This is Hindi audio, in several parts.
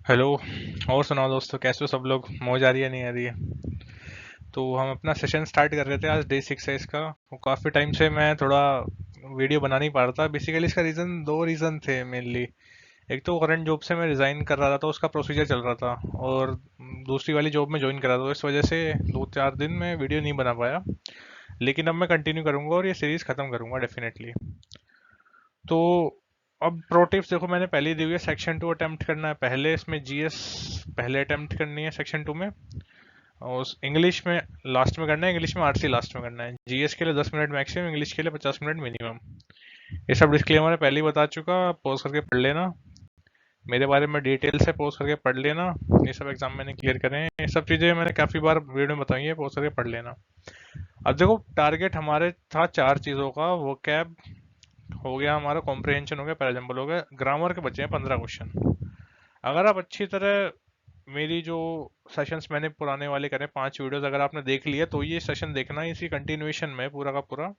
हेलो। और सुनाओ दोस्तों, कैसे हो सब लोग? मौज आ रही है नहीं आ रही है? तो हम अपना सेशन स्टार्ट कर रहे थे। आज डे 6 है इसका। वो काफ़ी टाइम से मैं थोड़ा वीडियो बना नहीं पा रहा था। बेसिकली इसका रीज़न, दो रीज़न थे मेनली। एक तो करंट जॉब से मैं रिज़ाइन कर रहा था, तो उसका प्रोसीजर चल रहा था। और दूसरी वाली जॉब में ज्वाइन करा था, तो इस वजह से 2-4 दिन में वीडियो नहीं बना पाया। लेकिन अब मैं कंटिन्यू करूंगा और ये सीरीज़ ख़त्म करूंगा डेफिनेटली। तो अब प्रो टिप्स देखो, मैंने पहले ही दी हुई है। सेक्शन 2 अटेम्प्ट करना है पहले, इसमें जीएस पहले अटेम्प्ट करनी है सेक्शन 2 में। और उस इंग्लिश में लास्ट में करना है, इंग्लिश में आरसी लास्ट में करना है। जीएस के लिए 10 मिनट मैक्सिमम, इंग्लिश के लिए 50 मिनट मिनिमम। ये सब डिस्क्लेमर है, पहले ही बता चुका। पॉज करके पढ़ लेना, मेरे बारे में डिटेल से पॉज करके पढ़ लेना। ये सब एग्जाम मैंने क्लियर करे हैं, ये सब चीज़ें मैंने काफ़ी बार वीडियो में बताई है, पॉज करके पढ़ लेना। अब देखो, टारगेट हमारे था 4 चीज़ों का। वो कैब हो गया हमारा, कॉम्प्रिहेंशन हो गया, पैराजम्बल हो गया, ग्रामर के बचे हैं 15 क्वेश्चन। अगर आप अच्छी तरह मेरी जो सेशंस मैंने पुराने वाले करे, 5 वीडियोस अगर आपने देख लिया, तो ये सेशन देखना है, इसी कंटिन्यूएशन में पूरा का पूरा।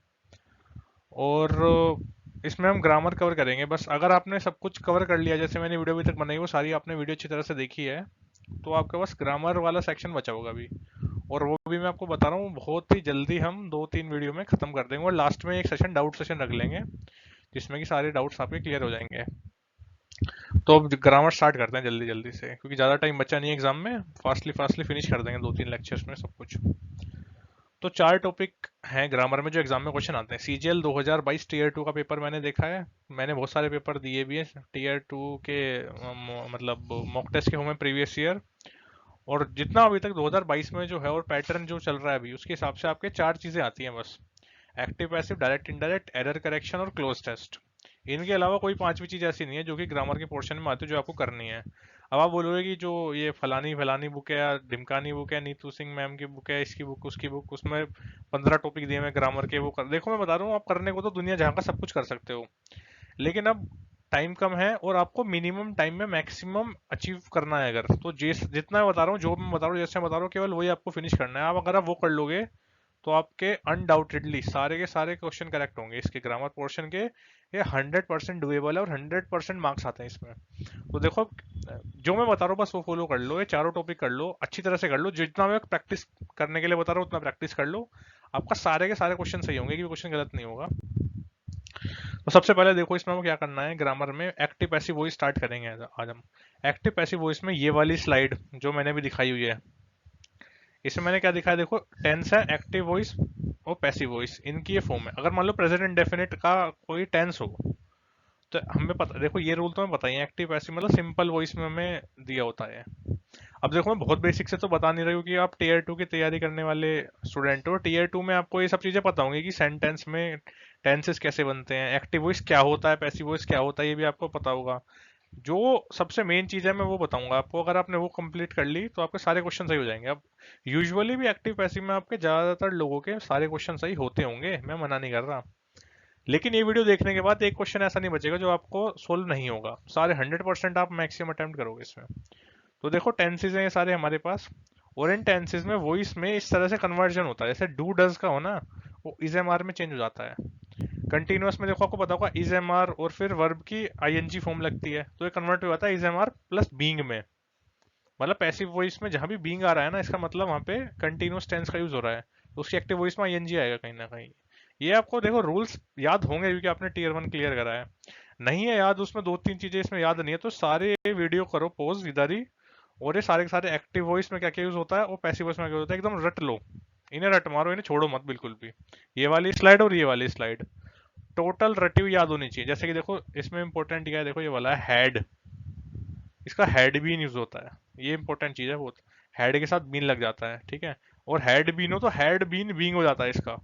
और इसमें हम ग्रामर कवर करेंगे बस। अगर आपने सब कुछ कवर कर लिया, जैसे मैंने वीडियो अभी तक बनाई वो सारी आपने वीडियो अच्छी तरह से देखी है, तो आपके पास ग्रामर वाला सेक्शन बचा होगा अभी। और वो भी मैं आपको बता रहा हूँ, बहुत ही जल्दी हम 2-3 वीडियो में खत्म कर देंगे। और लास्ट में एक सेशन, डाउट सेशन रख लेंगे, जिसमें कि सारे डाउट्स आपके क्लियर हो जाएंगे। तो अब ग्रामर स्टार्ट करते हैं जल्दी जल्दी से, क्योंकि ज़्यादा टाइम बचा नहीं है एग्जाम में। फास्टली फास्टली फिनिश कर देंगे 2-3 लेक्चर्स में सब कुछ। तो 4 टॉपिक हैं ग्रामर में जो एग्जाम में क्वेश्चन आते हैं। सीजीएल 2022 टीयर 2 का पेपर मैंने देखा है। मैंने बहुत सारे पेपर दिए भी हैं टीयर 2 के। मतलब मॉक टेस्ट के हुए प्रीवियस ईयर। और जितना अभी तक 2022 में जो है और पैटर्न जो चल रहा है अभी, उसके हिसाब से आपके 4 चीज़ें आती हैं बस। Active passive, direct indirect, error correction और क्लोज टेस्ट। इनके अलावा कोई पांचवी चीज ऐसी नहीं है जो कि ग्रामर के पोर्शन में आती है जो आपको करनी है। अब आप बोलोगे कि जो ये फलानी फलानी बुक है या ढिमकानी बुक है, नीतू सिंह मैम की बुक है, इसकी बुक उसकी बुक, उसमें 15 टॉपिक दिए हैं ग्रामर के, वो कर देखो। मैं बता रहा हूँ, आप करने को तो दुनिया जहाँ का सब कुछ कर सकते हो, लेकिन अब टाइम कम है और आपको मिनिमम टाइम में मैक्सिमम अचीव करना है। अगर तो जिस जितना मैं बता रहा हूँ, जो मैं बता रहा हूँ, जैसे मैं बता रहा हूँ, केवल वही आपको फिनिश करना है। आप अगर आप वो कर लोगे, तो आपके अनडाउटेडली सारे के सारे क्वेश्चन करेक्ट होंगे इसके ग्रामर पोर्शन के। ये 100% डुएबल है और 100% मार्क्स आते हैं इसमें। तो देखो, जो मैं बता रहा हूँ बस वो फॉलो कर लो। ये चारों टॉपिक कर लो, अच्छी तरह से कर लो। जितना मैं प्रैक्टिस करने के लिए बता रहा हूँ उतना प्रैक्टिस कर लो। आपका सारे के सारे क्वेश्चन सही होंगे, कि क्वेश्चन गलत नहीं होगा। तो सबसे पहले देखो, इसमें हमें क्या करना है। ग्रामर में एक्टिव पैसिव वॉइस स्टार्ट करेंगे आज हम। एक्टिव पैसिव वॉइस में ये वाली स्लाइड जो मैंने भी दिखाई हुई है, इसमें मैंने क्या दिखाया देखो। टेंस है, एक्टिव वॉइस और पैसिव वॉइस, इनकी ये फॉर्म है। अगर मान लो प्रेजेंट इंडेफिनिट का कोई टेंस हो, तो हमें पता, देखो ये रूल तो हमें पता ही है। एक्टिव पैसिव मतलब सिंपल वॉइस में हमें दिया होता है। अब देखो, मैं बहुत बेसिक से तो बता नहीं रही हूँ, कि आप टीयर 2 की तैयारी करने वाले स्टूडेंट हो। टीयर 2 में आपको ये सब चीजें पता होंगी, कि सेंटेंस में टेंसेस कैसे बनते हैं, एक्टिव वॉइस क्या होता है, पैसिव वॉइस क्या होता है, ये भी आपको पता होगा। जो सबसे मेन चीज है मैं वो बताऊंगा आपको। अगर आपने वो कंप्लीट कर ली, तो आपके सारे क्वेश्चन सही हो जाएंगे। अब यूजुअली भी एक्टिव पैसिव में आपके ज्यादातर लोगों के सारे क्वेश्चन सही होते होंगे, मैं मना नहीं कर रहा। लेकिन ये वीडियो देखने के बाद एक क्वेश्चन ऐसा नहीं बचेगा जो आपको सोल्व नहीं होगा। सारे 100% आप मैक्सिमम अटेम्प्ट करोगे इसमें। तो देखो, टेंसेज हैं ये सारे हमारे पास। और इन टेंसेज में वॉइस में इस तरह से कन्वर्जन होता है, जैसे डू डज का हो ना, वो इज एम आर में चेंज हो जाता है। कंटिन्यूअस में देखो, आपको पता होगा इज एम आर और फिर वर्ब की आईएनजी फॉर्म लगती है, तो ये कन्वर्ट हो जाता है is am are plus being में। मतलब पैसिव वॉइस में जहां भी बींग आ रहा है ना, इसका मतलब वहां पे कंटिन्यूअस टेंस का यूज हो रहा है, तो उसकी एक्टिव वॉइस में आईएनजी आएगा कहीं ना कहीं। ये आपको देखो रूल्स याद होंगे, क्योंकि आपने टीयर 1 क्लियर करा है। नहीं है याद, उसमें 2-3 चीजें इसमें याद नहीं है, तो सारे वीडियो करो पॉज इधर ही। और ये सारे के सारे एक्टिव वॉइस में क्या क्या यूज होता है और पैसिव वॉइस में क्या होता है, एकदम रट लो। इन्हें रट मारो, इन्हें छोड़ो मत बिल्कुल भी। ये वाली स्लाइड और ये वाली स्लाइड टोटल रटी हुई याद होनी चाहिए। जैसे कि देखो, इसमें इंपॉर्टेंट क्या है, देखो ये वाला है हैड। इसका हैड बीन यूज होता है, ये इंपॉर्टेंट चीज है बहुत। हैड के साथ बीन लग जाता है, ठीक है। और हैड बीन हो तो हैड बीन बींग हो जाता है इसका।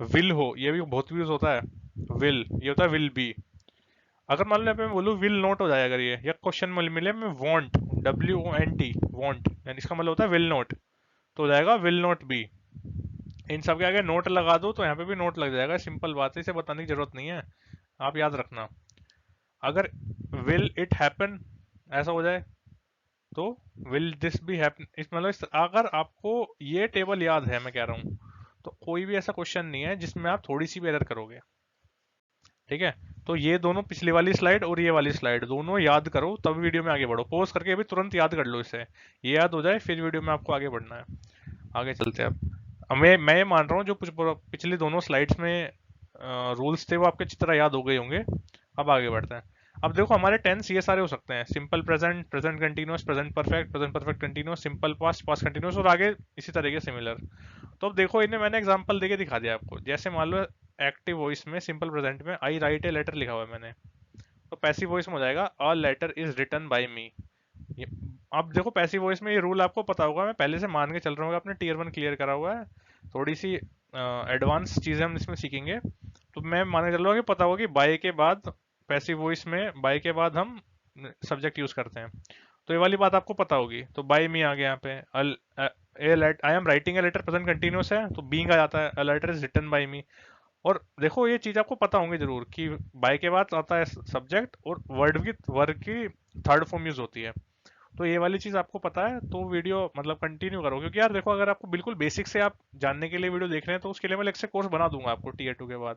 विल हो, ये भी बहुत यूज होता है। विल, ये होता है विल बी। अगर मान लो यहाँ पे मैं बोलूँ विल नॉट हो जाए, अगर ये या क्वेश्चन में मिले मैं वॉन्ट, WONT वॉन्ट, यानी इसका मतलब होता है विल नॉट, तो हो जाएगा विल नॉट बी। इन सब के आगे नोट लगा दो तो यहाँ पे भी नोट लग जाएगा। सिंपल बात है, इसे बताने की जरूरत नहीं है, आप याद रखना। अगर विल इट हैपन ऐसा हो जाए, तो विल दिस बी हैपन, इस मतलब अगर आपको ये टेबल याद है, मैं कह रहा हूँ, तो कोई भी ऐसा क्वेश्चन नहीं है जिसमें आप थोड़ी सी भी एरर करोगे, ठीक है। तो ये दोनों, पिछली वाली स्लाइड और ये वाली स्लाइड, दोनों याद करो तब वीडियो में आगे बढ़ो। पॉज करके अभी तुरंत याद कर लो इसे, ये याद हो जाए फिर वीडियो में आपको आगे बढ़ना है। आगे चलते हैं अब मैं ये मान रहा हूँ जो पिछली दोनों स्लाइड्स में रूल्स थे वो आपके अच्छी तरह याद हो गए होंगे। अब आगे बढ़ते हैं। अब देखो हमारे टेंस ये सारे हो सकते हैं, simple present, present continuous, present perfect continuous, simple past, past continuous, और आगे इसी तरह के सिमिलर। तो अब देखो इन्हें मैंने एग्जांपल देके दिखा दिया आपको। जैसे मान लो एक्टिव वॉइस में सिंपल प्रेजेंट में आई राइट ए लेटर लिखा हुआ है मैंने, तो पैसिव वॉइस में हो जाएगा a letter is written by me. अब देखो पैसिव वॉइस में ये रूल आपको पता होगा, मैं पहले से मान के चल रहा हूँ आपने टीयर 1 क्लियर करा हुआ है। थोड़ी सी एडवांस चीजें हम इसमें सीखेंगे, तो मैं मान के चल रहा हूँ कि पता होगा कि बाय के बाद, पैसिव वॉइस में बाय के बाद हम सब्जेक्ट यूज करते हैं। तो ये वाली बात आपको पता होगी। तो बाय मी आ गया यहाँ पे, I am writing a letter present continuous है तो बीइंग आ जाता है, a letter is written by me. और देखो ये चीज आपको पता होंगी जरूर कि बाय के बाद आता है सब्जेक्ट और वर्ड की थर्ड फॉर्म यूज होती है। तो ये वाली चीज आपको पता है तो वीडियो मतलब कंटिन्यू करो, क्योंकि यार देखो अगर आपको बिल्कुल बेसिक से आप जानने के लिए वीडियो देख रहे हैं तो उसके लिए मैं अलग से कोर्स बना दूंगा आपको टीयर 2 के बाद।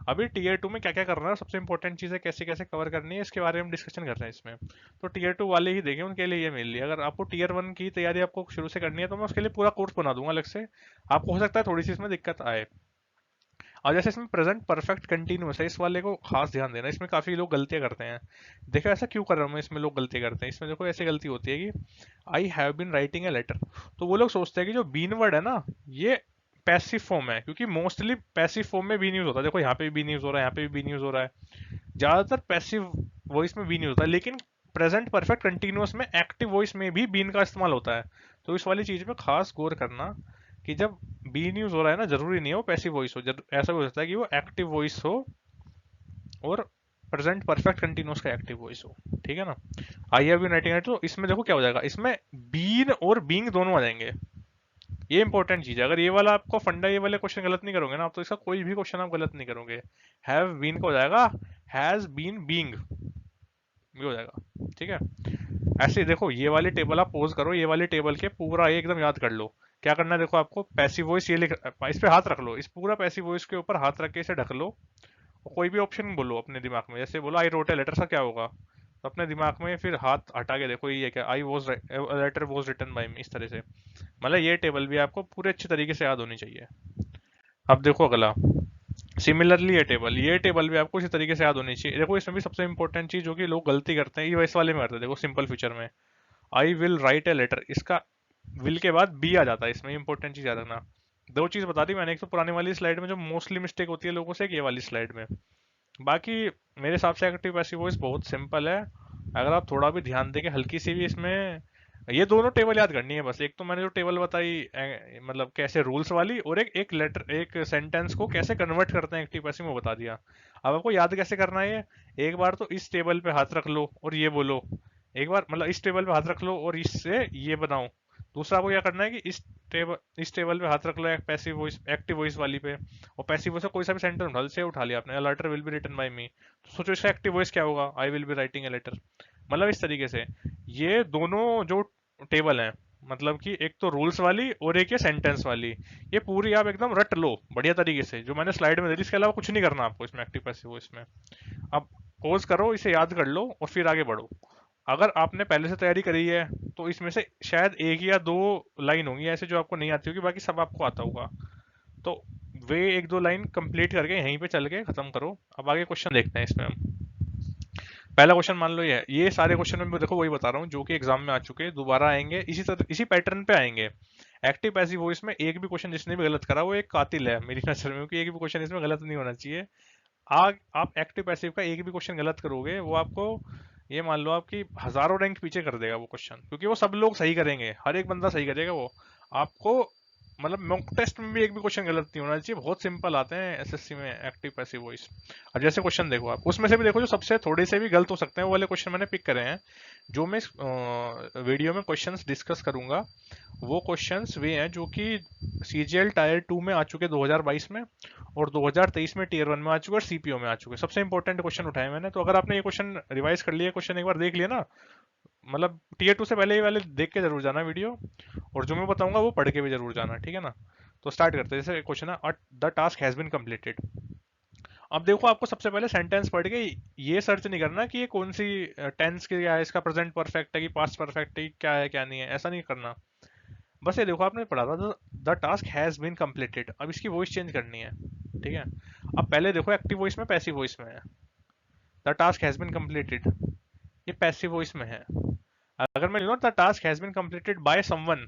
अभी टीयर 2 में क्या क्या करना है, सबसे इंपॉर्टेंट चीज है कैसे कैसे कवर करनी है, इसके बारे में डिस्कशन कर रहे हैं इसमें। तो टीयर 2 वाले ही देखें, उनके लिए ये मिल लिया। अगर आपको टीयर 1 की तैयारी आपको शुरू से करनी है तो मैं उसके लिए पूरा कोर्स बना दूंगा अलग से। आपको हो सकता है थोड़ी सी इसमें दिक्कत आए। और जैसे इसमें प्रेजेंट परफेक्ट कंटिन्यूअस है, इस वाले को खास ध्यान देना, इसमें काफी लोग गलतियां करते हैं। देखो ऐसा क्यों कर रहा हूँ मैं, इसमें लोग गलतियां करते हैं, इसमें देखो ऐसी गलती होती है कि I have been writing a letter, तो वो लोग सोचते हैं कि जो बीन वर्ड है ना ये पैसिव फॉर्म है, क्योंकि मोस्टली पैसिव फॉर्म में बीन यूज होता है। देखो यहाँ पे भी बीन यूज हो रहा है, यहाँ पे भी बीन यूज हो रहा है, ज्यादातर पैसिव वॉइस में बीन यूज होता है। लेकिन प्रेजेंट परफेक्ट कंटिन्यूअस में एक्टिव वॉइस में भी बीन का इस्तेमाल होता है। तो इस वाली चीज में खास गौर करना कि जब बीन यूज हो रहा है ना, जरूरी नहीं है वो पैसिव वॉइस हो, ऐसा भी हो सकता है कि वो एक्टिव वॉइस हो और प्रेजेंट परफेक्ट कंटिन्यूअस का एक्टिव वॉइस हो। ठीक है ना। I have been writing it, तो इसमें देखो क्या हो जाएगा, इसमें बीन और बीइंग दोनों आ जाएंगे। ये इंपॉर्टेंट चीज है। अगर ये वाला आपको फंडा, ये वाले क्वेश्चन गलत नहीं करोगे ना आप, तो इसका कोई भी क्वेश्चन आप गलत नहीं करोगे। हैव बीन का हो जाएगा हैज बीन बीइंग, ये हो जाएगा। ठीक है। ऐसे ही देखो ये वाली टेबल आप पोज करो, ये वाली टेबल के पूरा ये एकदम याद कर लो। क्या करना है देखो, आपको पैसिव वॉइस ये लिख, इस पे हाथ रख लो, इस पूरा पैसिव वॉइस के ऊपर हाथ रख के इसे ढक लो। और कोई भी ऑप्शन बोलो अपने दिमाग में, जैसे बोलो आई रोट ए लेटर, सा क्या होगा, तो अपने दिमाग में फिर हाथ हटा के देखो ये क्या, I was letter was written by me, इस तरह से। मतलब ये टेबल भी आपको पूरे अच्छे तरीके से याद होनी चाहिए। अब देखो अगला, सिमिलरली ये टेबल भी आपको इसी तरीके से याद होनी चाहिए। देखो इसमें भी सबसे इंपॉर्टेंट चीज जो कि लोग गलती करते हैं, ये इस वाले में करते हैं, देखो सिंपल फ्यूचर में I will write a letter, इसका विल के बाद बी आ जाता है, इसमें इंपॉर्टेंट चीज याद रखना। दो चीज बता दी मैंने, एक तो पुरानी वाली स्लाइड में जो मोस्टली मिस्टेक होती है लोगों से, एक ये वाली स्लाइड में। बाकी मेरे हिसाब से एक्टिव पैसिव वॉइस बहुत सिंपल है। अगर आप थोड़ा भी ध्यान देके हल्की सी भी इसमें ये दोनों टेबल याद करनी है बस। एक तो मैंने जो टेबल बताई मतलब कैसे रूल्स वाली, और एक एक लेटर एक सेंटेंस को कैसे कन्वर्ट करते हैं एक्टिव पैसिव में बता दिया। अब आपको याद कैसे करना है ये, एक बार तो इस टेबल पे हाथ रख लो और ये बोलो, एक बार मतलब इस टेबल पे हाथ रख लो और इससे ये बनाओ। दूसरा आपको क्या करना है कि इस टेबल पे हाथ रख लो पैसिव वॉइस एक्टिव वॉइस वाली पे, और पैसिव वॉइस से कोई सा भी सेंटेंस उठा से उठा लिया आपने, letter will be written by me, तो सोचो इसका एक्टिव वॉइस क्या होगा, I will be writing a letter. मतलब इस तरीके से ये दोनों जो टेबल हैं, मतलब कि एक तो रूल्स वाली और एक ये सेंटेंस वाली, ये पूरी आप एकदम रट लो बढ़िया तरीके से, जो मैंने स्लाइड में दे दी। इसके अलावा कुछ नहीं करना आपको इसमें एक्टिव पैसिव वॉइस में। अब पॉज करो, इसे याद कर लो और फिर आगे बढ़ो। अगर आपने पहले से तैयारी करी है तो इसमें से शायद एक या दो लाइन होंगी ऐसे जो आपको नहीं आती होगी, बाकी सब आपको आता होगा। तो वे एक दो लाइन कंप्लीट करके यहीं पे चल के खत्म करो। अब आगे क्वेश्चन देखते हैं इसमें हम। पहला क्वेश्चन मान लो ये है, ये सारे क्वेश्चन में देखो वही बता रहा हूँ जो कि एग्जाम में आ चुके हैं, दोबारा आएंगे इसी तरह इसी पैटर्न पे आएंगे। एक्टिव पैसिव वॉइस में एक भी क्वेश्चन जिसने भी गलत करा वो एक कातिल है मेरी नजर में, क्योंकि एक भी क्वेश्चन इसमें गलत नहीं होना चाहिए। आप एक्टिव पैसिव का एक भी क्वेश्चन गलत करोगे वो आपको, ये मान लो आपकी हजारों रैंक पीछे कर देगा वो क्वेश्चन, क्योंकि वो सब लोग सही करेंगे, हर एक बंदा सही करेगा वो। आपको मतलब मॉक टेस्ट में भी एक भी क्वेश्चन गलत नहीं होना चाहिए, बहुत सिंपल आते हैं एसएससी में एक्टिव पैसिव वॉइस। अब जैसे क्वेश्चन देखो आप, उसमें से भी देखो जो सबसे थोड़े से भी गलत हो सकते हैं वो वाले क्वेश्चन मैंने पिक करे हैं। जो मैं वीडियो में क्वेश्चंस डिस्कस करूंगा वो क्वेश्चंस वे हैं जो कि सीजीएल टायर 2 में आ चुके 2022 में, और 2023 में टीयर 1 में आ चुके और सीपीओ में आ चुके। सबसे इंपॉर्टेंट क्वेश्चन उठाए मैंने, तो अगर आपने ये क्वेश्चन रिवाइज कर लिया, क्वेश्चन एक बार देख लिया ना, मतलब टीयर 2 से पहले ये वाले देख के जरूर जाना वीडियो, और जो मैं बताऊंगा वो पढ़ के भी जरूर जाना, ठीक है ना। तो स्टार्ट करते हैं। जैसे क्वेश्चन है the task has been completed, अब देखो आपको सबसे पहले सेंटेंस पढ़ के ये सर्च नहीं करना कि ये कौन सी टेंस की है, इसका प्रेजेंट परफेक्ट है कि पास्ट परफेक्ट है, क्या है क्या नहीं है, ऐसा नहीं करना। बस ये देखो आपने पढ़ा था the task has been completed, अब इसकी वॉइस चेंज करनी है, ठीक है। अब पहले देखो एक्टिव वॉइस में पैसिव वॉइस में है, the task has been completed, ये पैसिव वॉइस में है। अगर मैं the task has been completed by someone,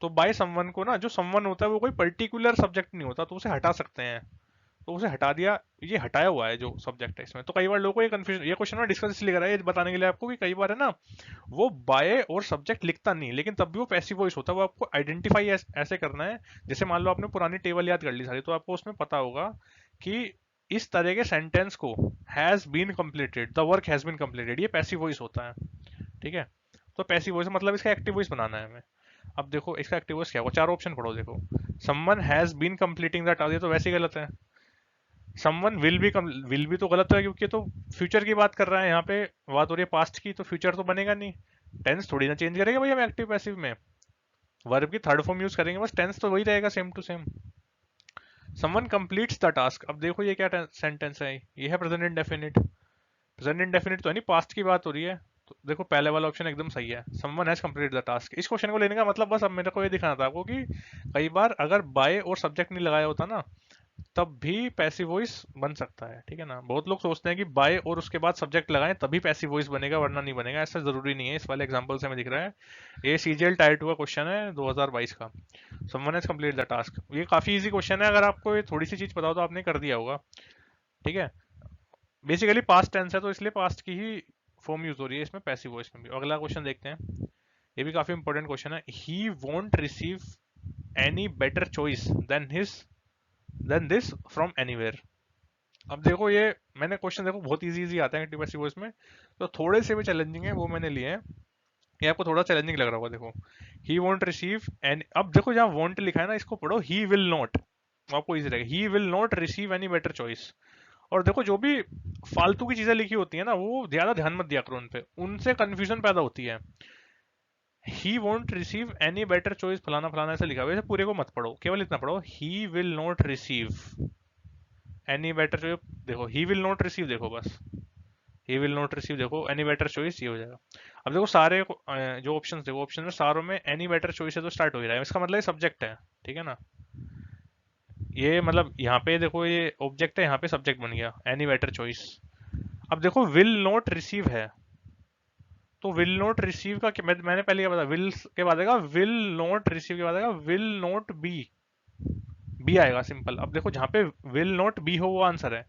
तो बाय समवन को ना, जो समवन होता है वो कोई पर्टिकुलर सब्जेक्ट नहीं होता, तो उसे हटा सकते हैं, तो उसे हटा दिया, ये हटाया हुआ है जो सब्जेक्ट है इसमें। तो कई बार लोगों को ये कंफ्यूजन, ये क्वेश्चन में डिस्कस इसलिए करा है ये बताने के लिए आपको कि कई बार है ना वो बाय और सब्जेक्ट लिखता नहीं, लेकिन तब भी वो पैसिव वॉइस होता है, वो आपको आइडेंटिफाई ऐसे करना है। जैसे मान लो आपने पुरानी टेबल याद कर ली सारी, तो आपको उसमें पता होगा कि इस तरह के सेंटेंस को has been completed, the work has been completed, ये पैसिव वॉइस होता है, ठीक है। तो पैसिव वॉइस मतलब इसका एक्टिव वॉइस बनाना है हमें। अब देखो इसका एक्टिव वॉइस क्या होगा, चार ऑप्शन पढ़ो देखो। Someone has been completing that, ये तो वैसे ही गलत है। समवन विल भी तो गलत है, क्योंकि तो फ्यूचर की बात कर रहा है यहाँ पे, बात हो रही है पास्ट की, तो फ्यूचर तो बनेगा नहीं, टेंस थोड़ी ना चेंज करेगा भाई हम एक्टिव पैसिव में, वर्ब की थर्ड फॉर्म यूज करेंगे, बस टेंस तो वही रहेगा same to same. Someone completes the task, अब देखो ये क्या सेंटेंस है, ये है प्रेजेंट इंडेफिनिट, प्रेजेंट इंडेफिनिट तो नहीं, पास्ट की बात हो रही है, तो देखो पहले वाला ऑप्शन एकदम सही है, someone has completed the task. इस क्वेश्चन को लेने का मतलब बस अब मेरे को ये दिखाना था आपको कि कई बार अगर बाय और सब्जेक्ट नहीं लगाया होता ना, तब भी पैसिव वॉइस बन सकता है, ठीक है ना। बहुत लोग सोचते हैं कि बाय और उसके बाद सब्जेक्ट लगाएं तभी पैसिव वॉइस बनेगा, वरना नहीं बनेगा, ऐसा जरूरी नहीं है। इस वाले एग्जांपल से हमें दिख रहा है, ये सीजीएल टायर 2 का क्वेश्चन है 2022 का, someone has completed the task. ये काफी इजी क्वेश्चन है, अगर आपको ये थोड़ी सी चीज पता हो तो आपने कर दिया होगा, ठीक है। बेसिकली पास्ट टेंस है तो इसलिए पास्ट की ही फॉर्म यूज हो रही है इसमें पैसिव वॉइस में भी। अगला क्वेश्चन देखते हैं, ये भी काफी इंपॉर्टेंट क्वेश्चन है। He won't receive any better choice than this from anywhere. अब देखो ये मैंने क्वेश्चन देखो बहुत इजी इजी आते हैं एक्टिव पैसिव वॉइस में, तो थोड़े से भी चैलेंजिंग है वो मैंने लिए हैं, ये आपको थोड़ा चैलेंजिंग लग रहा होगा। देखो ही वोंट रिसीव एंड, अब देखो जहाँ वोंट लिखा है ना, इसको पढ़ो ही विल नॉट, आपको इजी रहेगा, he will not receive any better choice. और देखो जो भी फालतू की चीजें लिखी होती है ना, वो ज्यादा ध्यान मत दिया करो उन पे, उनसे कंफ्यूजन पैदा होती है। He won't receive any better choice फलाना फलाना ऐसा लिखा हुआ है, पूरे को मत पढ़ो, केवल इतना पढ़ो, he will not receive any better choice. देखो ही विल नॉट रिसीव, देखो बस ही विल नॉट रिसीव, देखो एनी बेटर चॉइस, ये हो जाएगा। अब देखो सारे जो ऑप्शन देखो, ऑप्शन में सारों में एनी बेटर चॉइस है तो स्टार्ट हो ही रहा है, इसका मतलब ये सब्जेक्ट है, ठीक है ना। ये मतलब यहाँ पे देखो ये ऑब्जेक्ट है, यहाँ पे सब्जेक्ट बन गया एनी बेटर चॉइस। अब देखो विल नॉट रिसीव है, तो विल नॉट रिसीव का मैंने पहले क्या बताया, विल के बाद आएगा विल नॉट रिसीव, के बाद आएगा विल नॉट बी आएगा सिंपल। अब देखो जहाँ पे विल नॉट बी हो वो आंसर है।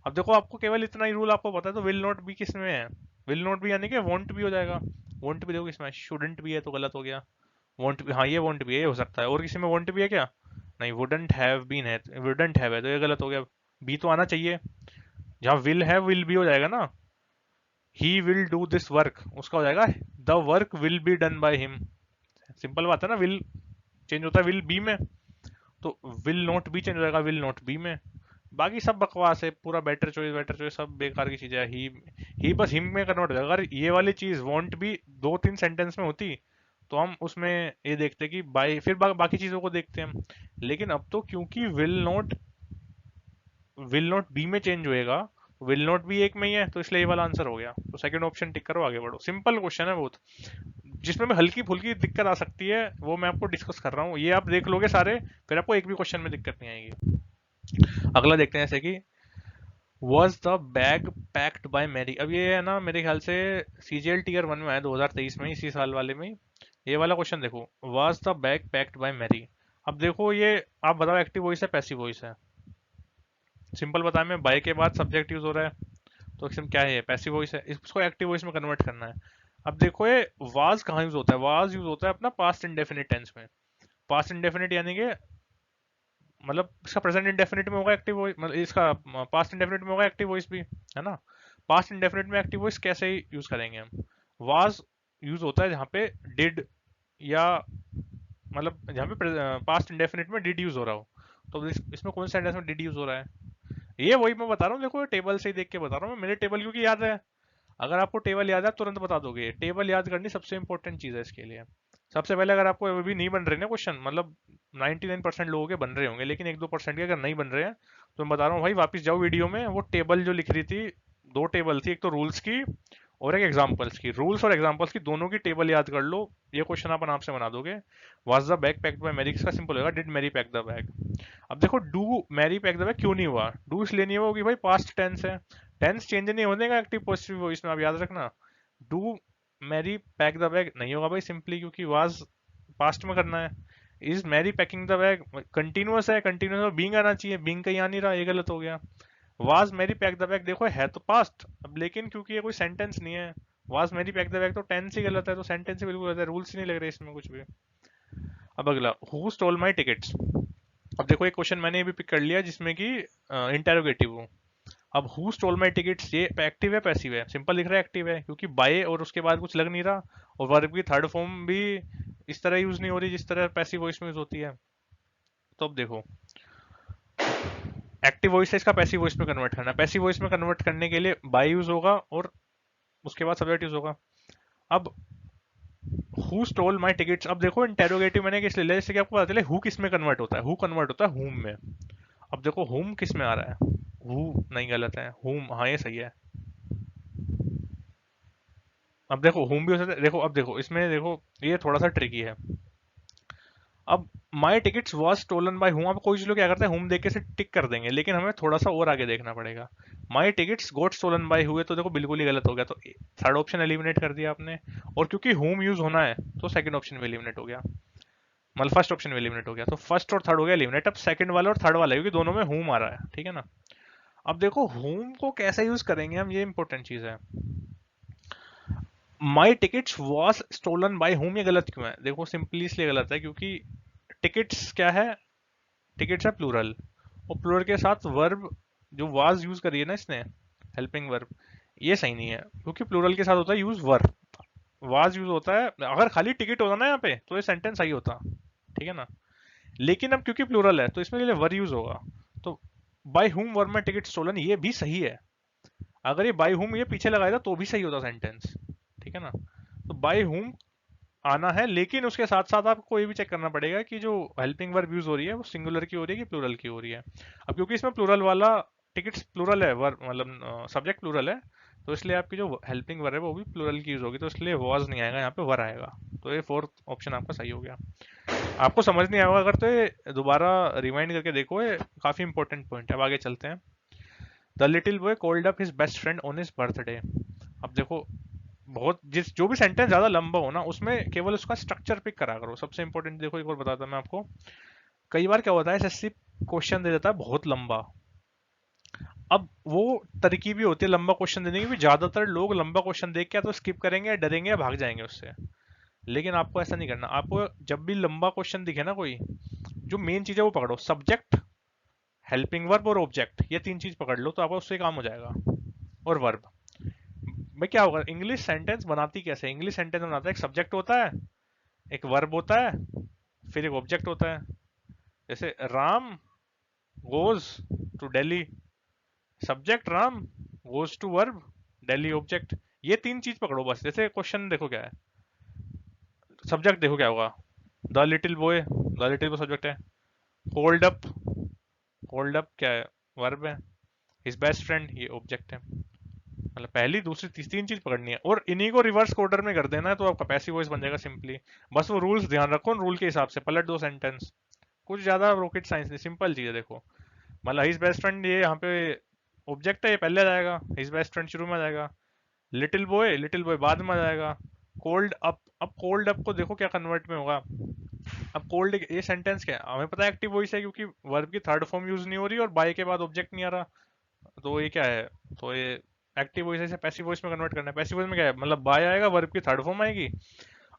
अब देखो आपको केवल इतना ही रूल आपको पता है, तो विल नॉट बी किस में है, विल नॉट बी यानी कि वॉन्ट बी हो जाएगा। वॉन्ट बी देखो किसमें, शुडंट बी है तो गलत हो गया, वॉन्ट बी, हाँ ये वॉन्ट बी है, ये हो सकता है। और किसी में वॉन्ट बी है क्या, नहीं, वुडंट हैव बीन है, वुडंट हैव है तो ये गलत हो गया, बी तो आना चाहिए। जहाँ विल है विल बी हो जाएगा ना, he will do this work, उसका हो जाएगा the work will be done by him. Simple बात है ना, विल चेंज होता है विल बी में, तो विल नॉट बी चेंज हो जाएगा विल नॉट बी में। बाकी सब बकवास है, पूरा बेटर चॉइस सब बेकार की चीजें है। ही बस हिम में कन्वर्ट हो जाएगा। अगर ये वाली चीज वॉन्ट भी दो तीन सेंटेंस में होती तो हम उसमें ये देखते कि बाई, फिर बाकी चीजों को देखते हैं हम। लेकिन अब तो क्योंकि विल नॉट बी में चेंज होएगा, विल नॉट बी एक में ही है, तो इसलिए ये वाला आंसर हो गया। तो सेकंड ऑप्शन टिक करो, आगे बढ़ो। सिंपल क्वेश्चन है बहुत, जिसमें भी हल्की फुल्की दिक्कत आ सकती है वो मैं आपको डिस्कस कर रहा हूँ, ये आप देख लोगे सारे, फिर आपको एक भी क्वेश्चन में दिक्कत नहीं आएगी। अगला देखते हैं, जैसे कि was the bag packed by Mary. अब ये है ना मेरे ख्याल से सीजीएल टीयर 1 में आया 2023 में, इसी साल वाले में। ये वाला क्वेश्चन देखो, was the bag packed by Mary. अब देखो ये आप बताओ एक्टिव वॉइस है पैसिव वॉइस है, सिंपल बताया मैं, बाय के बाद सब्जेक्ट यूज हो रहा है, तो इसमें क्या है, पैसिव वॉइस है, इसको एक्टिव वॉइस में कन्वर्ट करना है। अब देखो ये वाज कहाँ यूज होता है, वाज यूज होता है अपना पास्ट इंडेफिनिट टेंस में। पास्ट इंडेफिनिट यानी कि मतलब इसका प्रेजेंट इंडेफिनिट में होगा एक्टिव वॉइस, मतलब इसका पास्ट इंडेफिनिट में होगा एक्टिव वॉइस भी, है ना। पास्ट इंडेफिनिट में एक्टिव वॉइस कैसे यूज करेंगे हम, वाज यूज होता है जहाँ पे डिड, या मतलब जहाँ पे पास्ट इंडेफिनिट में डिड यूज हो रहा हो, तो इसमें कौन सा सेंटेंस में डिड यूज हो रहा है, ये वही मैं बता रहा हूँ। देखो टेबल से ही देख के बता रहा हूँ मैं, मेरे टेबल क्योंकि याद है। अगर आपको टेबल याद है आप तुरंत बता दोगे, टेबल याद करनी सबसे इंपॉर्टेंट चीज है इसके लिए। सबसे पहले अगर आपको अभी नहीं बन रहे ना क्वेश्चन, मतलब 99% लोगों के बन रहे होंगे, लेकिन 1-2% के अगर नहीं बन रहे हैं, तो मैं बता रहा हूँ भाई, वापस जाओ वीडियो में, वो टेबल जो लिख रही थी, दो टेबल थी, एक तो रूल्स की और एक एग्जांपल्स की। रूल्स और एग्जांपल्स की दोनों की टेबल याद कर लो, ये क्वेश्चन आप आराम से बना दोगे। Was the bag packed by Mary, इसका सिंपल होगा did Mary pack the bag. अब देखो do Mary pack the bag क्यों नहीं हुआ, डू इसलिए नहीं हुआ कि भाई पास्ट टेंस है, टेंस चेंज नहीं होने का एक्टिव पॉजिटिव वॉइस में, आप याद रखना। Do Mary pack the bag नहीं होगा भाई, सिंपली क्योंकि वाज पास्ट में करना है। Is Mary packing the bag continuous है, कंटिन्यूअस में बीइंग आना चाहिए, बीइंग कहीं आ नहीं रहा, ये गलत हो गया। Was Mary pack the bag देखो है तो पास्ट, अब लेकिन क्योंकि ये कोई सेंटेंस नहीं है, was Mary pack the bag तो टेंस ही गलत है, तो सेंटेंस ही बिल्कुल गलत है, रूल्स ही नहीं लग रहे इसमें कुछ भी। अब अगला, हु स्टोल माई टिकट्स। अब देखो एक क्वेश्चन मैंने ये भी पिक कर लिया जिसमें कि इंटेरोगेटिव हो। अब हु स्टोल माई टिकट्स, ये एक्टिव है पैसिव है, सिंपल लिख रहा है एक्टिव है, क्योंकि बाय और उसके बाद कुछ लग नहीं रहा, और वर्ब की थर्ड फॉर्म भी इस तरह यूज नहीं हो रही जिस तरह पैसिव वॉइस में यूज होती है। तो अब देखो एक्टिव वॉइस है, इसका पैसिव वॉइस में कन्वर्ट करना है, पैसिव वॉइस में कन्वर्ट करने के लिए बाय यूज होगा और उसके बाद सब्जेक्ट यूज होगा। अब हु स्टोल माई टिकट्स, अब देखो इंटेरोगेटिव मैंने किस ले लिया, जैसे कि आपको पता चले हु किस में कन्वर्ट होता है, हु कन्वर्ट होता है हुम में। अब देखो हुम किस में आ रहा है, हु नहीं गलत है, हुम हाँ ये सही है। अब देखो हुम भी हो सकता है, देखो अब देखो इसमें देखो ये थोड़ा सा ट्रिकी है। अब my tickets was stolen by him, अब कोई चीज लोग क्या करते हैं हुम देख के से टिक कर देंगे, लेकिन हमें थोड़ा सा और आगे देखना पड़ेगा। माई टिकट्स गोट स्टोलन बाय हुए तो देखो बिल्कुल ही गलत हो गया, तो थर्ड ऑप्शन एलिमिनेट कर दिया आपने, और क्योंकि हुम यूज होना है तो सेकंड ऑप्शन भी एलिमिनेट हो गया, मतलब फर्स्ट ऑप्शन भी एलिमिनेट हो गया, तो फर्स्ट और थर्ड हो गया एलिमिनेट। अब सेकंड वाला और थर्ड वाला है, क्योंकि दोनों में हुम आ रहा है, ठीक है ना। अब देखो हुम को कैसे यूज करेंगे हम, ये इंपॉर्टेंट चीज है। My tickets was stolen by whom, ये गलत क्यों है, देखो सिंपली इसलिए गलत है क्योंकि टिकट्स क्या है, टिकट्स है प्लूरल, और प्लूरल के साथ वर्ब जो वाज यूज करी है ना इसने, हेल्पिंग वर्ब, ये सही नहीं है, क्योंकि प्लूरल के साथ होता है यूज वर्ब, वाज यूज होता है। अगर खाली टिकट होता ना यहाँ पे तो ये सेंटेंस सही होता, ठीक है ना, लेकिन अब क्योंकि प्लूरल है तो इसमें के लिए वर यूज होगा, तो by whom were my ticket stolen ये भी सही है। अगर ये बाय हुम ये पीछे लगाया था तो भी सही होता सेंटेंस, ठीक है ना। तो बाय हुम आना है, लेकिन उसके साथ साथ आपको ये भी चेक करना पड़ेगा कि जो हेल्पिंग वर्ब यूज हो रही है वो सिंगुलर की हो रही है कि प्लूरल की हो रही है। अब क्योंकि इसमें प्लूरल वाला टिकट्स प्लूरल है, वर्ब मतलब सब्जेक्ट प्लूरल है, तो इसलिए आपकी जो हेल्पिंग वर्ब है वो भी प्लूरल की यूज होगी, तो इसलिए वॉज नहीं आएगा, यहाँ पे वर आएगा। तो ये फोर्थ ऑप्शन आपका सही हो गया। आपको समझ नहीं आएगा अगर तो ये दोबारा रिवाइंड करके देखो, ये काफी इंपॉर्टेंट पॉइंट है। अब आगे चलते हैं। The little boy called up his best friend on his birthday. अब देखो बहुत जिस जो भी सेंटेंस ज्यादा लंबा हो ना उसमें केवल उसका स्ट्रक्चर पिक करा करो, सबसे इंपॉर्टेंट। देखो एक और बताता मैं आपको, कई बार क्या होता है एसएससी क्वेश्चन दे देता है बहुत लंबा, अब वो तरकीबी होती है लंबा क्वेश्चन देने की भी, ज्यादातर लोग लंबा क्वेश्चन देख के या तो स्किप करेंगे या डरेंगे या भाग जाएंगे उससे, लेकिन आपको ऐसा नहीं करना। आपको जब भी लंबा क्वेश्चन दिखे ना कोई, जो मेन चीज है वो पकड़ो, सब्जेक्ट हेल्पिंग वर्ब और ऑब्जेक्ट, ये तीन चीज पकड़ लो तो आपका उससे काम हो जाएगा। और वर्ब में क्या होगा, इंग्लिश सेंटेंस बनाती कैसे, इंग्लिश सेंटेंस बनाता है एक सब्जेक्ट होता है, एक वर्ब होता है, फिर एक ऑब्जेक्ट होता है। जैसे Ram goes to Delhi, subject Ram, goes to verb, Delhi object, ये तीन चीज पकड़ो बस। जैसे क्वेश्चन देखो क्या है, सब्जेक्ट देखो क्या होगा, the little boy, the little boy subject है, होल्ड अप, होल्ड अप क्या है, वर्ब है, हिज बेस्ट फ्रेंड ये ऑब्जेक्ट है। मतलब पहली दूसरी तीन चीज पकड़नी है, और इन्हीं को रिवर्स ऑर्डर में कर देना है तो आपका पैसिव वॉइस बन जाएगा सिंपली। बस वो रूल्स ध्यान रखो, रूल के हिसाब से पलट दो सेंटेंस, कुछ ज्यादा रॉकेट साइंस नहीं, सिंपल चीज है। देखो मतलब हिज बेस्ट फ्रेंड ये यहाँ पे ऑब्जेक्ट है, ये पहले आ जाएगा, हिज बेस्ट फ्रेंड शुरू में आ जाएगा, लिटिल बॉय बाद में आ जाएगा, कोल्ड अप, अब कोल्ड अप को देखो क्या कन्वर्ट में होगा। अब कोल्ड ये सेंटेंस क्या है, हमें पता है एक्टिव वॉइस है क्योंकि वर्ब की थर्ड फॉर्म यूज नहीं हो रही और बाय के बाद ऑब्जेक्ट नहीं आ रहा, तो ये क्या है, तो ये एक्टिव वॉइस से पैसिव वॉइस में कन्वर्ट करना है। पैसिव वॉइस में क्या है, मतलब बाय आएगा, वर्ब की थर्ड फॉर्म आएगी।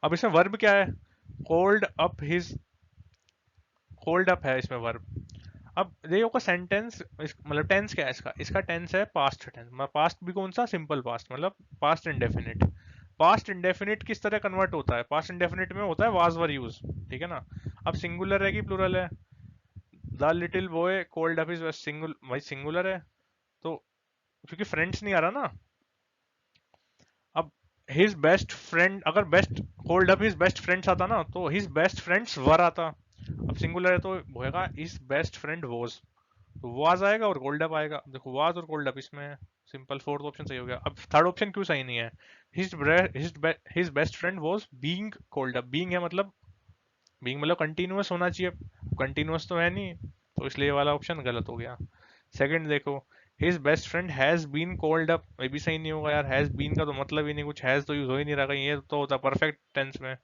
अब इसमें वर्ब क्या है, cold up his, cold up है इसमें वर्ब। अब देखो का सेंटेंस मतलब टेंस क्या है इसका, इसका टेंस है पास्ट टेंस, मतलब पास्ट भी कौन सा, सिंपल पास्ट, मतलब पास्ट इंडेफिनिट। पास्ट इंडेफिनिट किस तरह कन्वर्ट होता है, पास्ट इंडेफिनिट में होता है वाज वर यूज, ठीक है ना। अब सिंगुलर है कि प्लूरल है, the little boy cold up is singular, भाई सिंगुलर है, तो क्योंकि फ्रेंड्स नहीं आ रहा ना। अब हिज बेस्ट फ्रेंड, अगर best cold up his best friends आता ना तो हिज बेस्ट फ्रेंड्स वर आता, अब सिंगुलर है तो होएगा हिज बेस्ट फ्रेंड वॉज, तो वाज आएगा और कोल्ड अप आएगा। देखो वाज और कोल्ड अप इसमें है, सिंपल, फोर्थ ऑप्शन सही हो गया। अब थर्ड ऑप्शन क्यों सही नहीं है? His best friend was being cold up. Being मतलब कंटिन्यूअस होना चाहिए, कंटिन्यूअस तो है नहीं, तो इसलिए ये वाला ऑप्शन गलत हो गया। सेकंड देखो, his best friend has been called up, ये भी सही नहीं होगा यार, हैज बीन का तो मतलब ही नहीं कुछ, हैज तो यूज हो ही नहीं रहा कहीं, ये तो होता परफेक्ट टेंस में।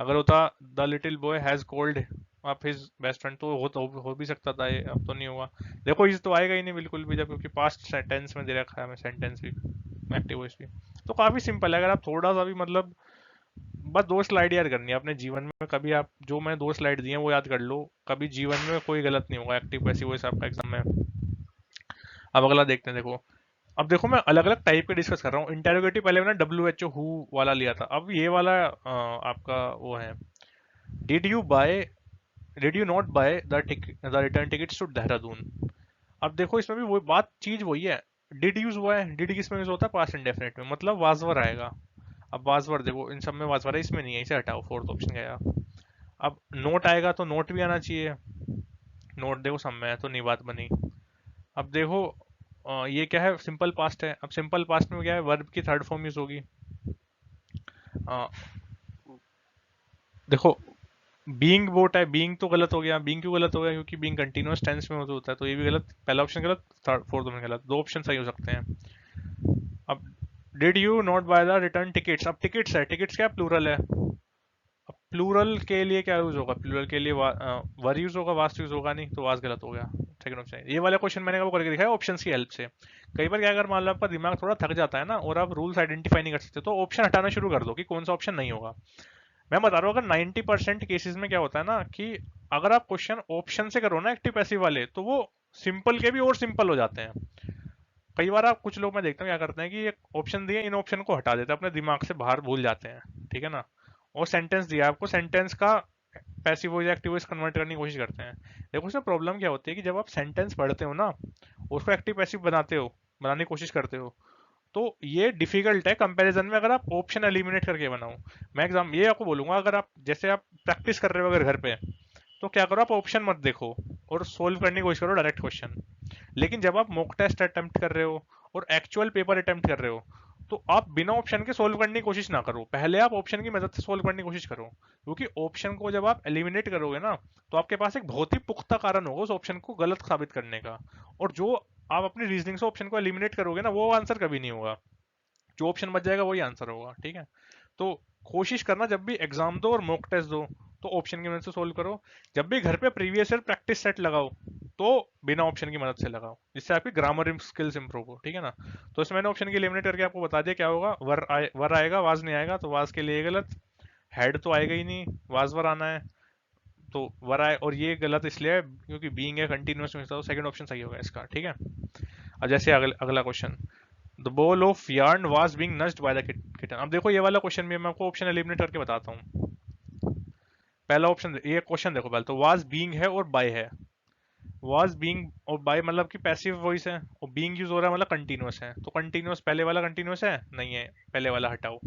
अगर होता the little boy has called up his best friend, तो हो भी सकता था ये, अब तो नहीं हुआ। देखो इस तो आएगा ही नहीं बिल्कुल भी, जब क्योंकि पास्ट टेंस में दे रखा है हमें सेंटेंस भी, एक्टिव वॉइस भी। तो काफी सिंपल है, अगर आप थोड़ा सा भी मतलब, बस दो स्लाइड याद करनी है अपने जीवन में, कभी आप जो मैं दो स्लाइड दी हैं वो याद कर लो, कभी जीवन में कोई गलत नहीं होगा एक्टिव पैसिव वॉइस आपका एग्जाम में। अब अगला देखते हैं। देखो अब देखो मैं अलग अलग टाइप के डिस्कस कर रहा हूँ। इंटेरोगेटिव पहले मैंने WHO हु वाला लिया था, अब ये वाला आपका वो है, did you buy did you not buy the return tickets to Dehradun. अब देखो इसमें भी वो बात चीज वही है, डिड यूज हुआ है, डिड किस में यूज होता है? पास्ट इंडेफिनिट में, मतलब वाजवर आएगा। अब वाजवर देखो इन सब में वाजवर है, इसमें नहीं है, इसे हटाओ, फोर्थ ऑप्शन गया। अब नोट आएगा तो नोट भी आना चाहिए, नोट देखो सब में है तो नहीं बात बनी। अब देखो ये क्या है? सिंपल पास्ट है। अब सिंपल पास्ट में क्या है? वर्ब की थर्ड फॉर्म यूज होगी। अ, देखो बीइंग बोट है, बीइंग तो गलत हो गया। बीइंग क्यों गलत हो गया? क्योंकि बीइंग कंटिन्यूअस टेंस में होता है, तो ये भी गलत, पहला ऑप्शन गलत, थर्ड फोर्थ ऑप्शन गलत, दो ऑप्शन सही हो सकते हैं। अब did you not buy the return tickets, अब टिकट्स है, टिकट्स क्या प्लूरल है, अब प्लूरल के लिए क्या यूज होगा? प्लूरल के लिए वर यूज होगा, वास्ट यूज होगा नहीं, तो वास्ट गलत हो गया। सेकंड ऑप्शन ये वाला क्वेश्चन मैंने वो करके दिखाया ऑप्शंस की हेल्प से। कई बार क्या, अगर मान लो आपका दिमाग थोड़ा थक जाता है ना और आप रूल्स आइडेंटिफाई नहीं कर सकते, तो ऑप्शन हटाना शुरू कर दो कि कौन सा ऑप्शन नहीं होगा। मैं बता रहा हूँ अगर 90% केसेस में क्या होता है ना, कि अगर आप क्वेश्चन ऑप्शन से करो ना एक्टिव पैसिव वाले, तो वो सिंपल के भी और सिंपल हो जाते हैं। कई बार आप कुछ लोग मैं देखता हूँ क्या करते हैं कि एक ऑप्शन दिए, इन ऑप्शन को हटा देते हैं, अपने दिमाग से बाहर भूल जाते हैं, ठीक है ना। और सेंटेंस दिया आपको, सेंटेंस का passive voice active voice convert करने की कोशिश करते हैं। देखो उसमें प्रॉब्लम क्या होती है कि जब आप सेंटेंस पढ़ते हो ना, उसको एक्टिव पैसिव बनाने की कोशिश करते हो, तो ये डिफिकल्ट है कंपैरिजन में अगर आप ऑप्शन एलिमिनेट करके बनाओ। मैं एग्जाम ये आपको बोलूंगा, अगर आप जैसे आप प्रैक्टिस कर रहे हो अगर घर पे, तो क्या करो, आप ऑप्शन मत देखो और सोल्व करने की कोशिश करो डायरेक्ट क्वेश्चन। लेकिन जब आप मॉक टेस्ट अटेम्प्ट कर रहे हो और एक्चुअल पेपर अटेम्प्ट कर रहे हो, तो आप बिना ऑप्शन के सोल्व करने की कोशिश ना करो, पहले आप ऑप्शन की मदद से सोल्व करने की कोशिश करो। क्योंकि ऑप्शन को जब आप एलिमिनेट करोगे ना, तो आपके पास एक बहुत ही पुख्ता कारण होगा उस ऑप्शन को गलत साबित करने का। और जो आप अपनी रीजनिंग से ऑप्शन को एलिमिनेट करोगे ना, वो आंसर कभी नहीं होगा, जो ऑप्शन बच जाएगा वही आंसर होगा, ठीक है। तो कोशिश करना जब भी एग्जाम दो और मॉक टेस्ट दो, तो ऑप्शन की मदद से सोल्व करो। जब भी घर पे प्रीवियस ईयर प्रैक्टिस सेट लगाओ, तो बिना ऑप्शन की मदद से लगाओ, जिससे आपकी ग्रामर स्किल्स इंप्रूव हो, ठीक है ना। तो इसमें मैंने ऑप्शन की एलिमिनेट करके आपको बता दिया क्या होगा। वर आएगा, वाज नहीं आएगा, तो वाज के लिए गलत। हेड तो आएगा ही नहीं, वाज वर आना है, तो वर आए, और ये गलत इसलिए है क्योंकि बीइंग है कंटिन्यूअस में, तो सेकंड ऑप्शन सही होगा इसका, ठीक है। अब जैसे अगला question, the ball of yarn was being nudged by the kitten। अब देखो ये वाला क्वेश्चन भी मैं आपको ऑप्शन एलिमिनेट करके बताता हूँ। पहला ऑप्शन, ये क्वेश्चन देखो पहले तो, was being है और by है। was being और by मतलब कि पैसिव वॉइस है, और being यूज हो रहा है मतलब कंटिन्यूअस है, तो कंटिन्यूअस पहले वाला कंटिन्यूअस है नहीं है, पहले वाला हटाओ।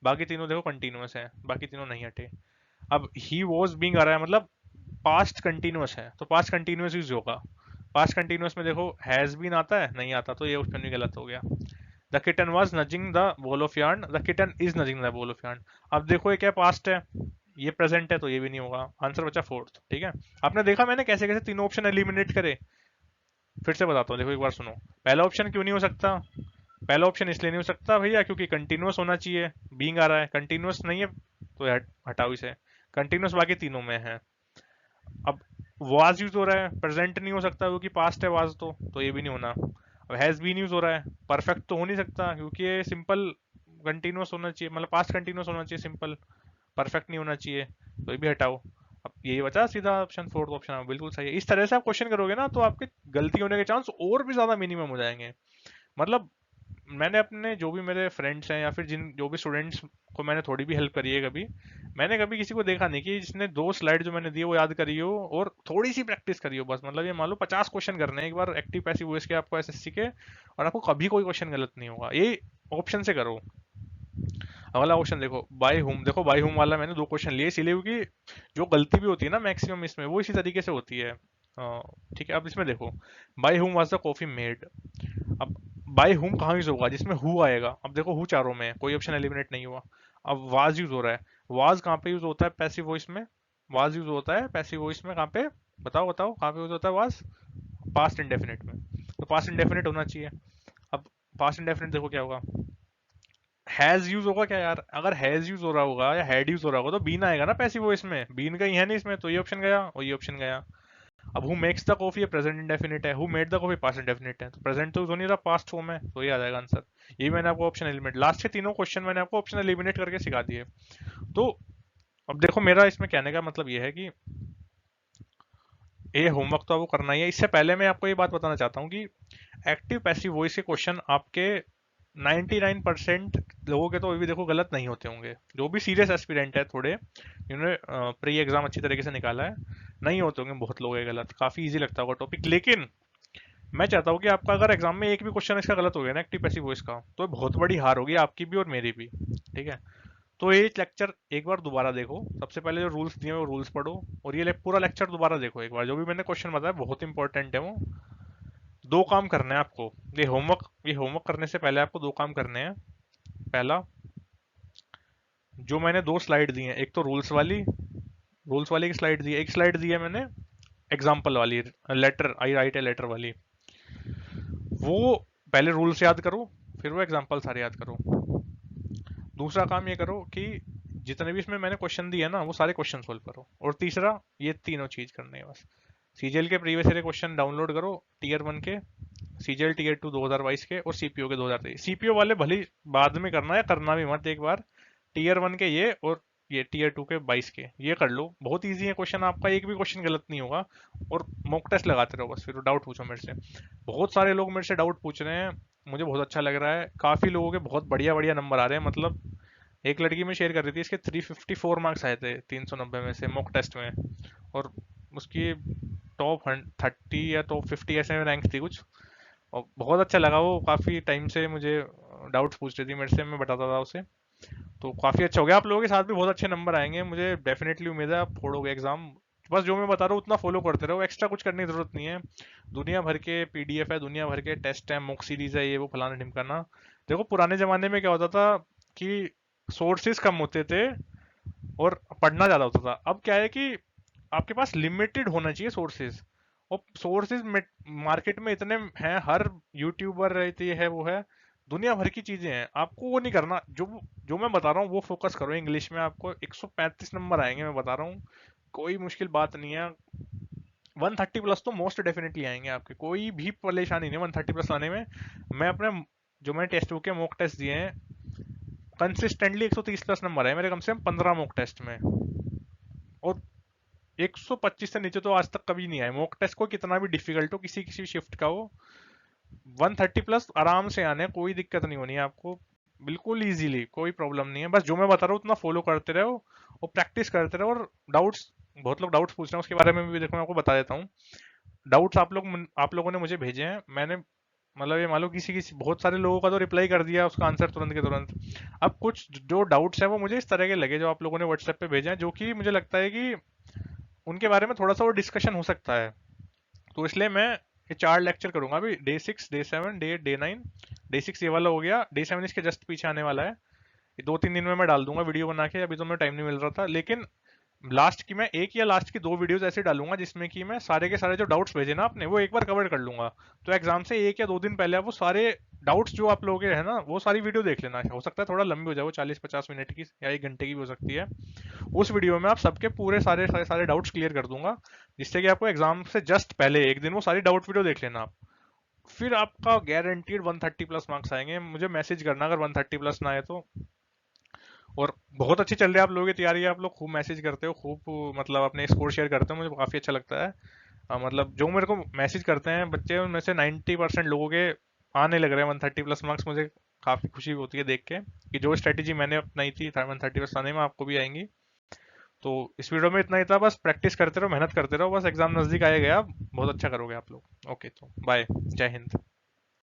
बाकी तीनों देखो कंटिन्यूअस है, बाकी तीनों नहीं हटे। अब ही वॉज बीइंग आ रहा है मतलब पास्ट कंटिन्यूअस है, तो पास्ट कंटिन्यूअस यूज होगा। पास्ट कंटिन्यूअस में देखो हैज बीन आता है नहीं आता, तो ये ऑप्शन भी गलत हो गया। The kitten was nudging the ball of yarn, the kitten is nudging the ball of yarn। अब देखो ये क्या पास्ट है, ये प्रेजेंट है, तो ये भी नहीं होगा, आंसर बचा फोर्थ, ठीक है। आपने देखा मैंने कैसे कैसे तीनों ऑप्शन एलिमिनेट करे। फिर से बताता हूँ, देखो एक बार सुनो। पहला ऑप्शन क्यों नहीं हो सकता? पहला ऑप्शन इसलिए नहीं हो सकता भैया क्योंकि कंटिन्यूअस होना चाहिए, बीइंग आ रहा है, कंटिन्यूअस नहीं है, तो हटाओ इसे। कंटिन्यूअस बाकी तीनों में है। अब वाज यूज हो रहा है, प्रेजेंट नहीं हो सकता क्योंकि पास्ट है वाज, तो ये भी नहीं होना। अब हैज बीन यूज हो रहा है, परफेक्ट तो हो नहीं सकता क्योंकि ये सिंपल कंटिन्यूअस होना चाहिए, मतलब पास्ट कंटिन्यूअस होना चाहिए सिंपल, परफेक्ट नहीं होना चाहिए, तो ये भी हटाओ। अब यही बचा सीधा ऑप्शन, फोर्थ ऑप्शन बिल्कुल सही है। इस तरह से आप क्वेश्चन करोगे ना, तो आपके गलती होने के चांस और भी ज्यादा मिनिमम हो जाएंगे। मतलब मैंने अपने जो भी मेरे फ्रेंड्स हैं या फिर जिन जो भी स्टूडेंट्स को मैंने थोड़ी भी हेल्प करी है कभी, मैंने कभी किसी को देखा नहीं कि जिसने दो स्लाइड जो मैंने दिए वो याद करी हो और थोड़ी सी प्रैक्टिस करी हो बस। मतलब ये मान लो 50 क्वेश्चन करने हैं एक बार एक्टिव पैसिव वॉइस के आपको एसएससी के, और आपको कभी कोई क्वेश्चन गलत नहीं होगा, ये ऑप्शन से करो। अगला क्वेश्चन देखो, बाय हुम। देखो बाय हुम वाला मैंने दो क्वेश्चन लिए इसीलिए क्योंकि जो गलती भी होती है ना मैक्सिमम इसमें, वो इसी तरीके से होती है। ठीक है, अब इसमें देखो, by whom was the coffee made. अब बाय हुम कहाँ यूज होगा, जिसमें हु आएगा। अब देखो हु चारों में है, कोई ऑप्शन एलिमिनेट नहीं हुआ। अब वाज यूज हो रहा है, वाज कहाँ पे यूज होता है पैसिव वॉइस में, वाज यूज होता है पैसिव वॉइस में कहाँ पे, बताओ बताओ कहाँ पे यूज होता है वाज, पास्ट इंडेफिनिट में। तो पास्ट इंडेफिनिट होना चाहिए। अब पास्ट इंडेफिनिट देखो क्या होगा, हैज यूज होगा क्या यार, अगर हैज यूज हो रहा होगा या हैड यूज हो रहा होगा तो बीन आएगा ना पैसिव वॉइस में, बीन का ही है नहीं इसमें, तो ये ऑप्शन गया और ये ऑप्शन गया। अब who makes the coffee present indefinite है, who made the coffee past indefinite है, तो प्रेजेंट तो यूज हो नहीं रहा, पास्ट फॉर्म है, तो ये आ जाएगा आंसर। ये मैंने आपको ऑप्शन एलिमिनेट, लास्ट के तीनों क्वेश्चन मैंने आपको ऑप्शन एलिमिनेट करके सिखा दिए। तो अब देखो मेरा इसमें कहने का मतलब ये है कि ये होमवर्क तो आपको करना ही है। इससे पहले मैं आपको ये बात बताना चाहता हूँ कि एक्टिव पैसिव वॉइस के क्वेश्चन आपके 99% लोगों के तो अभी भी देखो गलत नहीं होते होंगे, जो भी सीरियस एस्पिरेंट है थोड़े, जिन्होंने प्री एग्जाम अच्छी तरीके से निकाला है, नहीं होते होंगे बहुत लोग ये गलत, काफी इजी लगता होगा टॉपिक। लेकिन मैं चाहता हूँ कि आपका अगर एग्जाम में एक भी क्वेश्चन इसका गलत हो गया ना एक्टिव पैसिव वॉइस का, तो बहुत बड़ी हार होगी आपकी भी और मेरी भी, ठीक है। तो ये लेक्चर एक बार दोबारा देखो, सबसे पहले जो रूल्स दिए हैं वो रूल्स पढ़ो, और ये पूरा लेक्चर दोबारा देखो एक बार, जो भी मैंने क्वेश्चन बताया बहुत इंपॉर्टेंट है वो। दो काम करने हैं आपको, ये होमवर्क करने से पहले आपको दो काम करने हैं। पहला, जो मैंने दो स्लाइड दी हैं, एक तो रूल्स वाली की स्लाइड दी है, एक स्लाइड दी है मैंने एग्जाम्पल वाली, letter I write a letter वाली, वो पहले रूल्स याद करो, फिर वो एग्जाम्पल सारे याद करो। दूसरा काम ये करो कि जितने भी इसमें मैंने क्वेश्चन दिए ना वो सारे क्वेश्चन सोल्व करो। और तीसरा, ये तीनों चीज करनी है बस। सीजीएल के प्रीवियस ईयर क्वेश्चन डाउनलोड करो, टीयर 1 के, सीजीएल टीयर 2 2022 के, और सीपीओ के 2023। सीपीओ वाले भले ही बाद में करना है, करना भी मत, एक बार टीयर 1 के ये और ये टीयर 2 के 22 के ये कर लो, बहुत इजी है क्वेश्चन, आपका एक भी क्वेश्चन गलत नहीं होगा। और मॉक टेस्ट लगाते रहो बस, फिर डाउट पूछो मेरे से। बहुत सारे लोग मेरे से डाउट पूछ रहे हैं, मुझे बहुत अच्छा लग रहा है, काफी लोगों के बहुत बढ़िया बढ़िया नंबर आ रहे हैं। मतलब एक लड़की में शेयर कर रही थी, इसके 354 मार्क्स आए थे 390 में से मॉक टेस्ट में, और उसकी टॉप 30 या टॉप 50 ऐसे में रैंक थी कुछ। और बहुत अच्छा लगा, वो काफ़ी टाइम से मुझे डाउट्स पूछ रही थी मेरे से, मैं बताता था उसे। तो काफ़ी अच्छा हो गया, आप लोगों के साथ भी बहुत अच्छे नंबर आएंगे, मुझे डेफिनेटली उम्मीद है आप फोड़ोगे एग्जाम। बस जो मैं बता रहा हूँ उतना फॉलो करते रहो, एक्स्ट्रा कुछ करने की जरूरत नहीं है। दुनिया भर के पीडीएफ है, दुनिया भर के टेस्ट है, मॉक सीरीज है, ये वो फलाना ढिमकाना। देखो पुराने जमाने में क्या होता था कि सोर्सेज कम होते थे और पढ़ना ज्यादा होता था। अब क्या है कि आपके पास लिमिटेड होना चाहिए सोर्सेज, और सोर्सेज मार्केट में इतने हैं, हर यूट्यूबर रहती है वो है, दुनिया भर की चीजें हैं। आपको वो नहीं करना, जो जो मैं बता रहा हूँ वो फोकस करो। इंग्लिश में आपको 135 नंबर आएंगे, मैं बता रहा हूँ, कोई मुश्किल बात नहीं है। 130 प्लस तो मोस्ट डेफिनेटली आएंगे आपके, कोई भी परेशानी नहीं 130 प्लस आने में। मैं अपने जो मैंने टेस्ट बुक के मॉक टेस्ट दिए हैं, कंसिस्टेंटली 130 प्लस नंबर है मेरे कम से कम 15 मॉक टेस्ट में, और 125 से नीचे तो आज तक कभी नहीं आए मॉक टेस्ट को, कितना भी डिफिकल्ट हो, किसी किसी शिफ्ट का हो। 130 प्लस आराम से आने, कोई दिक्कत नहीं होनी है आपको, बिल्कुल इजीली, कोई प्रॉब्लम नहीं है। बस जो मैं बता रहा हूँ उतना फॉलो करते रहो और प्रैक्टिस करते रहो। और डाउट्स, बहुत लोग डाउट्स पूछ रहे हैं, उसके बारे में भी देखो मैं आपको बता देता हूँ। डाउट्स आप लोगों ने मुझे भेजे हैं, मैंने मतलब ये मान लो किसी किसी बहुत सारे लोगों का तो रिप्लाई कर दिया, उसका आंसर तुरंत के तुरंत। अब कुछ जो डाउट्स हैं वो मुझे इस तरह के लगे जो आप लोगों ने व्हाट्सएप पे भेजे हैं, जो कि मुझे लगता है कि उनके बारे में थोड़ा सा और डिस्कशन हो सकता है। तो इसलिए मैं ये 4 लेक्चर करूंगा अभी, day 6, day 7, day 8, day 9। Day 6 ये वाला हो गया, डे 7 इसके जस्ट पीछे आने वाला है। ये 2-3 दिन में मैं डाल दूंगा वीडियो बना के, अभी तो मैं टाइम नहीं मिल रहा था। लेकिन लास्ट की मैं एक या लास्ट की 2 वीडियोस ऐसे डालूंगा जिसमें कि मैं सारे के सारे जो डाउट्स भेजे ना आपने वो एक बार कवर कर लूंगा। तो एग्जाम से 1 या 2 दिन पहले आप वो सारे डाउट्स जो आप लोगों के है ना वो सारी वीडियो देख लेना। हो सकता है थोड़ा लंबी हो जाए, वो 40-50 मिनट की या 1 घंटे की भी हो सकती है। उस वीडियो में आप सबके पूरे सारे सारे सारे डाउट्स क्लियर कर दूंगा, जिससे कि आपको एग्जाम से जस्ट पहले एक दिन वो सारी डाउट वीडियो देख लेना आप। फिर आपका गारंटीड 130 प्लस मार्क्स आएंगे। मुझे मैसेज करना अगर 130 प्लस ना आए तो। और बहुत अच्छी चल रही है आप लोगों की तैयारी, आप लोग खूब मैसेज करते हो, खूब मतलब अपने स्कोर शेयर करते हो, मुझे काफ़ी अच्छा लगता है। मतलब जो मेरे को मैसेज करते हैं बच्चे, उनमें से 90% लोगों के आने लग रहे हैं 130 प्लस मार्क्स। मुझे काफ़ी खुशी होती है देख के कि जो स्ट्रेटेजी मैंने अपनाई थी 130 प्लस आने में, आपको भी आएंगी। तो इस वीडियो में इतना ही था, बस प्रैक्टिस करते रहो, मेहनत करते रहो, बस एग्जाम नज़दीक आए गया, बहुत अच्छा करोगे आप लोग। ओके, तो बाय, जय हिंद।